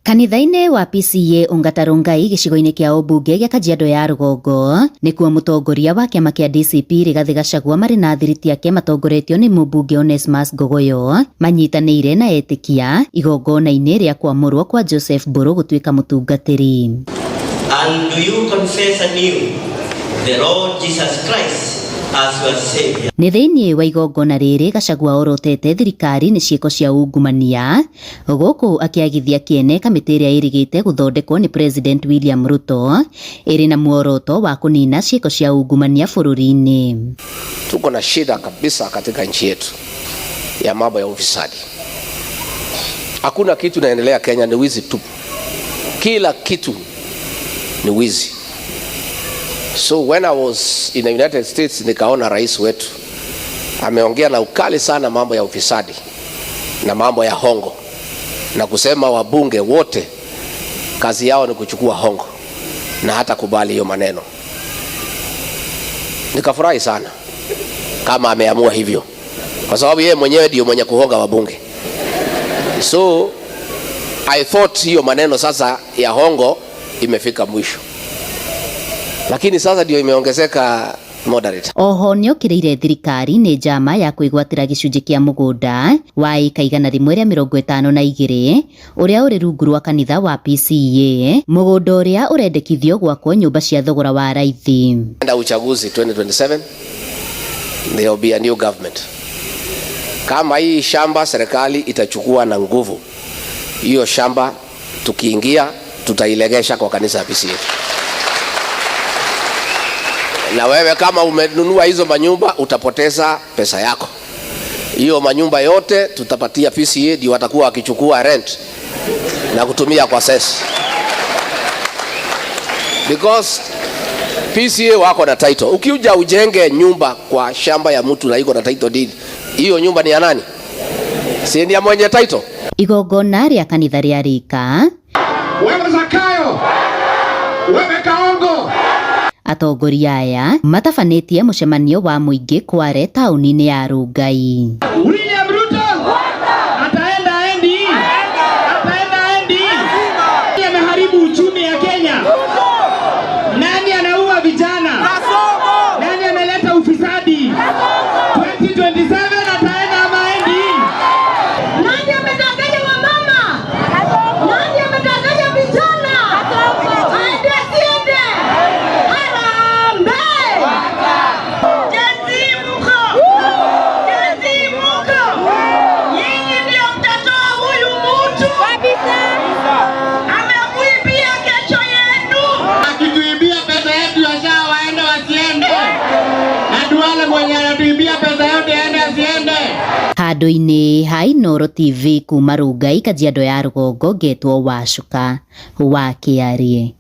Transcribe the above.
Kanitha-inĩ wa PCEA Ongata Rongai gĩcigo-inĩ kĩa ũmbunge gĩa Kajiado ya Rũgongo nĩkuo mũtongoria wa kĩama kĩa DCP Rigathĩ Gachagua marĩ na thiriti yake matongoretio nĩ mũmbunge Onesmus Ngogoyo manyitanĩire na etĩkia igongona-inĩ rĩa kwamũrwo kwa Joseph Mburu gũtuĩka mũtungatĩri. And do you confess anew the Lord Jesus Christ as your Savior? Nĩ thĩinĩ wa igongona rĩrĩ Gachagua orotete thirikari nĩ ciĩko cia ungumania gũkũ akĩagithia kĩene kamĩtĩ ĩrĩa ĩrĩgĩte gũthondekwo nĩ President William Ruto ĩrĩ na muoroto wa kũnina ciĩko cia ungumania bũrũri-inĩ. Tuko na shida kabisa katika nchi yetu ya mambo ya ufisadi. Hakuna kitu naendelea Kenya, ni wizi tu. Kila kitu ni wizi. So when I was in the United States nikaona rais wetu ameongea na ukali sana mambo ya ufisadi na mambo ya hongo na kusema wabunge wote kazi yao ni kuchukua hongo na hata kubali hiyo maneno. Nikafurahi sana kama ameamua hivyo, kwa sababu yeye mwenyewe ndio mwenye kuhonga wabunge. So I thought hiyo maneno sasa ya hongo imefika mwisho, lakini sasa ndio imeongezeka moderate. Oho nĩokĩrĩire thirikari nĩ njama ya kwĩgwatĩra gĩcunjĩ kĩa mũgũnda wa ĩka 152 ũrĩa ũrĩ rungu rwa kanitha wa PCEA, mũgũnda ũrĩa ũrendekithio gwakwo nyũmba cia thogora wa raithi. Enda uchaguzi 2027, there will be a new government. Kama hii shamba serikali itachukua na nguvu, hiyo shamba tukiingia tutailegesha kwa kanisa ya PCEA. Na wewe kama umenunua hizo manyumba utapoteza pesa yako. Hiyo manyumba yote tutapatia PCEA, ndio watakuwa wakichukua rent na kutumia kwa sesi. Because PCEA wako na title. Ukiuja ujenge nyumba kwa shamba ya mtu na iko na title deed, hiyo nyumba ni ya nani? Si ni ya mwenye title? Igongona rĩa kanitha rĩa rika. Wewe Zakayo, wewe Kaongo. Atongoria aya matabanĩtie mũcemanio wa mũingĩ Kware taũni-inĩ ya Rongai. William Ruto ataenda endi. Ameharibu uchumi ya Kenya. Nani anaua vijana? Nani ameleta ufisadi? 2027 ataenda ama endi? Nani amedanganya wamama? Nani amedanganya vijana? Aende asiende? Handũ-inĩ ha Inooro TV kuma Rongai Kajiado ya Rũgongo, ngetwo Wacuka wa Kĩarie.